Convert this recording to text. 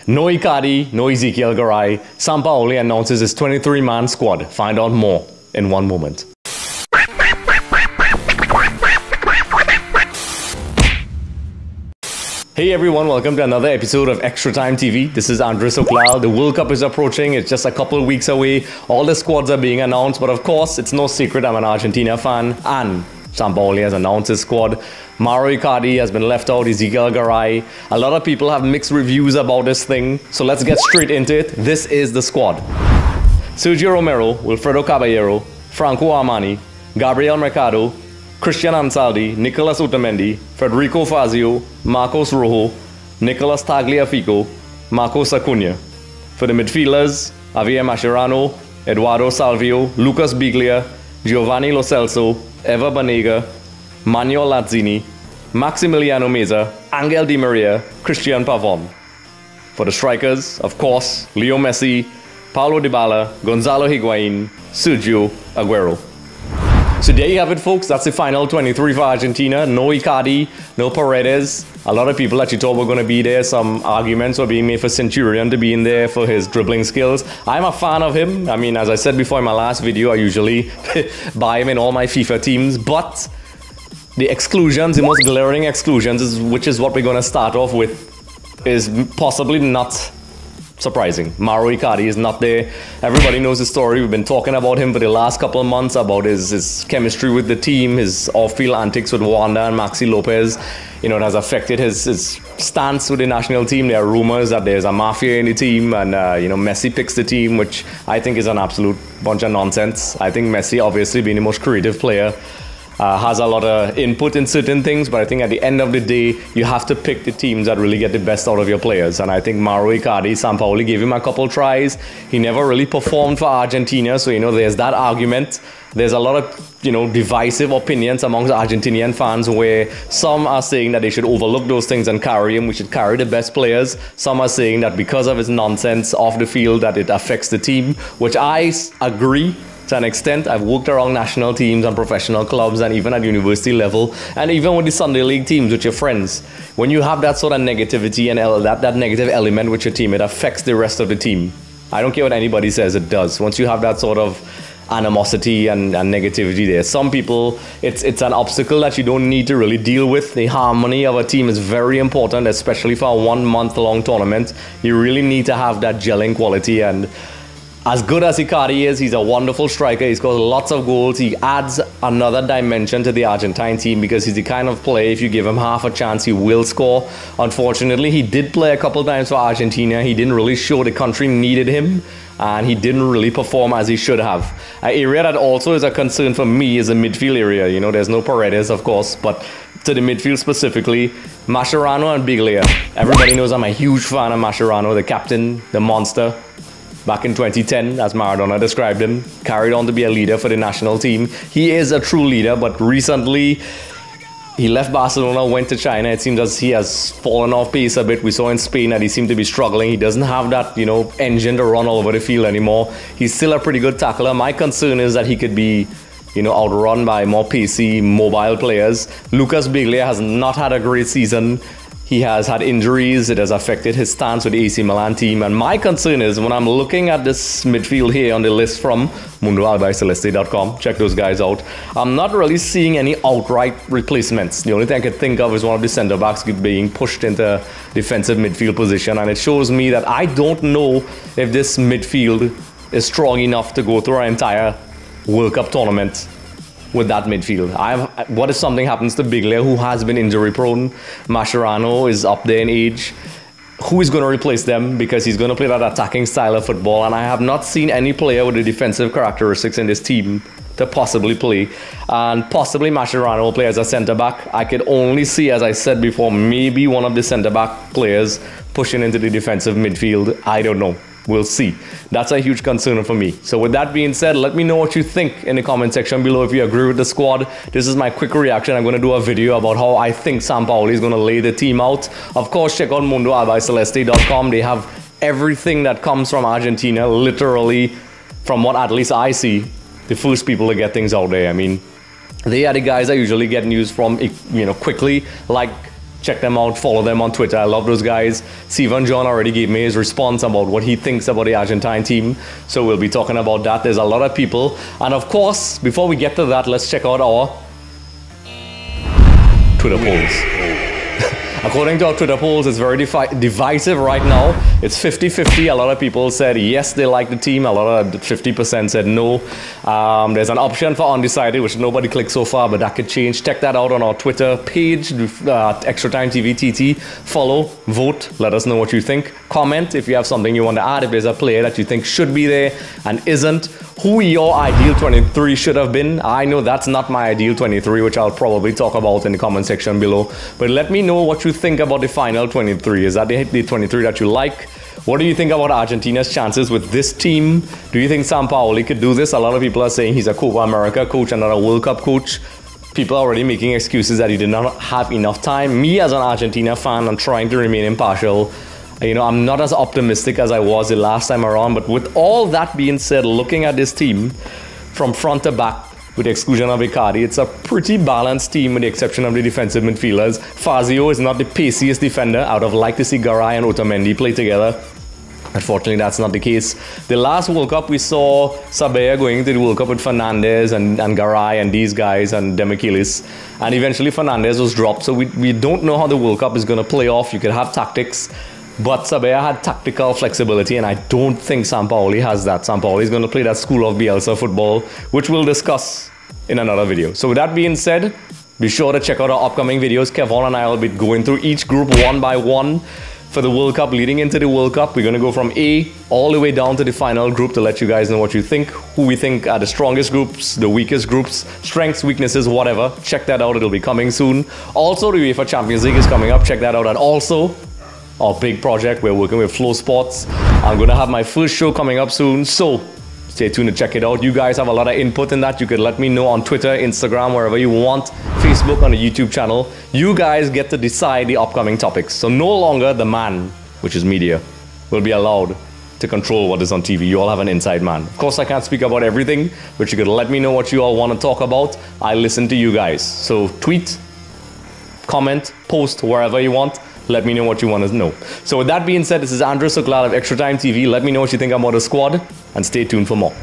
No Icardi, no Ezekiel Garay. Sampaoli announces his 23-man squad. Find out more in one moment. Hey everyone, welcome to another episode of Extra Time TV. This is Sooklal. The World Cup is approaching. It's just a couple of weeks away. All the squads are being announced, but of course, it's no secret I'm an Argentina fan, and Sampaoli has announced his squad. Mauro Icardi has been left out, Ezekiel Garay. A lot of people have mixed reviews about this thing, so let's get straight into it. This is the squad. Sergio Romero, Wilfredo Caballero, Franco Armani, Gabriel Mercado, Christian Ansaldi, Nicolas Otamendi, Federico Fazio, Marcos Rojo, Nicolas Tagliafico, Marcos Acuna. For the midfielders, Javier Mascherano, Eduardo Salvio, Lucas Biglia, Giovanni Lo Celso, Eva Banega, Manuel Lanzini, Maximiliano Meza, Angel Di Maria, Christian Pavon. For the strikers, of course, Leo Messi, Paulo Dybala, Gonzalo Higuain, Sergio Aguero. So there you have it, folks. That's the final 23 for Argentina. No Icardi, no Paredes. A lot of people actually thought were going to be there. Some arguments were being made for Centurion to be in there for his dribbling skills. I'm a fan of him. I mean, as I said before in my last video, I usually buy him in all my FIFA teams. But the exclusions, the most glaring exclusions, which is what we're going to start off with, is possibly not surprising. Mauro Icardi is not there. Everybody knows the story. We've been talking about him for the last couple of months, about his chemistry with the team, his off-field antics with Wanda and Maxi Lopez. You know, it has affected his stance with the national team. There are rumors that there's a mafia in the team, and you know, Messi picks the team, which I think is an absolute bunch of nonsense. I think Messi, obviously being the most creative player, has a lot of input in certain things, but I think at the end of the day, you have to pick the teams that really get the best out of your players. And I think Mauro Icardi, Sampaoli gave him a couple tries. He never really performed for Argentina, so you know, there's that argument. There's a lot of, you know, divisive opinions amongst Argentinian fans, where some are saying that they should overlook those things and carry him. We should carry the best players. Some are saying that because of his nonsense off the field, that it affects the team, which I agree. To an extent. I've worked around national teams and professional clubs, and even at university level, and even with the Sunday league teams with your friends. When you have that sort of negativity and that negative element with your team, it affects the rest of the team. I don't care what anybody says, it does. Once you have that sort of animosity and negativity there, some people, it's an obstacle that you don't need to really deal with. The harmony of a team is very important, especially for a 1 month long tournament. You really need to have that gelling quality, and as good as Icardi is, he's a wonderful striker. He scores lots of goals. He adds another dimension to the Argentine team, because he's the kind of player, if you give him half a chance, he will score. Unfortunately, he did play a couple times for Argentina. He didn't really show the country needed him, and he didn't really perform as he should have. An area that also is a concern for me is the midfield area. You know, there's no Paredes, of course, but to the midfield specifically, Mascherano and Biglia. Everybody knows I'm a huge fan of Mascherano, the captain, the monster. Back in 2010, as Maradona described him, carried on to be a leader for the national team. He is a true leader, but recently he left Barcelona, went to China. It seems as he has fallen off pace a bit. We saw in Spain that he seemed to be struggling. He doesn't have that, you know, engine to run all over the field anymore. He's still a pretty good tackler. My concern is that he could be, you know, outrun by more pacey, mobile players. Lucas Biglia has not had a great season. He has had injuries. It has affected his stance with the AC Milan team. And my concern is, when I'm looking at this midfield here on the list from Albiceleste.com, check those guys out, I'm not really seeing any outright replacements. The only thing I could think of is one of the centre backs being pushed into defensive midfield position. And it shows me that I don't know if this midfield is strong enough to go through our entire World Cup tournament with that midfield. What if something happens to Biglia, who has been injury prone? Mascherano is up there in age. Who is going to replace them? Because he's going to play that attacking style of football, and I have not seen any player with the defensive characteristics in this team to possibly play. And possibly Mascherano will play as a centre back. I could only see, as I said before, maybe one of the centre back players pushing into the defensive midfield. I don't know. We'll see. That's a huge concern for me. So with that being said, let me know what you think in the comment section below. If you agree with the squad, this is my quick reaction. I'm going to do a video about how I think Sampaoli is going to lay the team out. Of course, check out Albiceleste.com. They have everything that comes from Argentina, literally, from what at least I see, the first people to get things out there. I mean, they are the guys I usually get news from, you know, quickly, like Check them out, follow them on Twitter. I love those guys. Steven John already gave me his response about what he thinks about the Argentine team. So we'll be talking about that. There's a lot of people. And of course, before we get to that, let's check out our Twitter polls. According to our Twitter polls, it's very divisive right now. It's 50-50. A lot of people said yes, they like the team. A lot of 50% said no. There's an option for undecided, which nobody clicked so far, but that could change. Check that out on our Twitter page, Extra Time TV TT. Follow, vote, let us know what you think. Comment if you have something you want to add. If there's a player that you think should be there and isn't. Who your ideal 23 should have been. I know that's not my ideal 23, which I'll probably talk about in the comment section below. But let me know what you think about the final 23. Is that the 23 that you like? What do you think about Argentina's chances with this team? Do you think Sampaoli could do this? A lot of people are saying he's a Copa America coach and not a World Cup coach. People are already making excuses that he did not have enough time. Me as an Argentina fan, I'm trying to remain impartial. You know, I'm not as optimistic as I was the last time around, but with all that being said, looking at this team from front to back, with the exclusion of Icardi, it's a pretty balanced team with the exception of the defensive midfielders. Fazio is not the paciest defender. I would have liked to see Garay and Otamendi play together. Unfortunately, that's not the case. The last World Cup, we saw Sabella going into the World Cup with Fernandes and Garay and these guys and Demichelis. And eventually Fernandes was dropped. So we don't know how the World Cup is going to play off. You could have tactics. But Sabella had tactical flexibility, and I don't think Sampaoli has that. Sampaoli is going to play that school of Bielsa football, which we'll discuss in another video. So with that being said, be sure to check out our upcoming videos. Kevon and I will be going through each group one by one for the World Cup. Leading into the World Cup, we're going to go from A all the way down to the final group to let you guys know what you think, who we think are the strongest groups, the weakest groups, strengths, weaknesses, whatever. Check that out. It'll be coming soon. Also, the UEFA Champions League is coming up. Check that out. And also, our big project, we're working with Flow Sports. I'm going to have my first show coming up soon, so stay tuned to check it out. You guys have a lot of input in that. You could let me know on Twitter, Instagram, wherever you want, Facebook, on the YouTube channel. You guys get to decide the upcoming topics. So no longer the man, which is media, will be allowed to control what is on TV. You all have an inside man. Of course, I can't speak about everything, but you could let me know what you all want to talk about. I listen to you guys. So tweet, comment, post, wherever you want. Let me know what you want to know. So with that being said, this is Sooklal of Extra Time TV. Let me know what you think about the squad and stay tuned for more.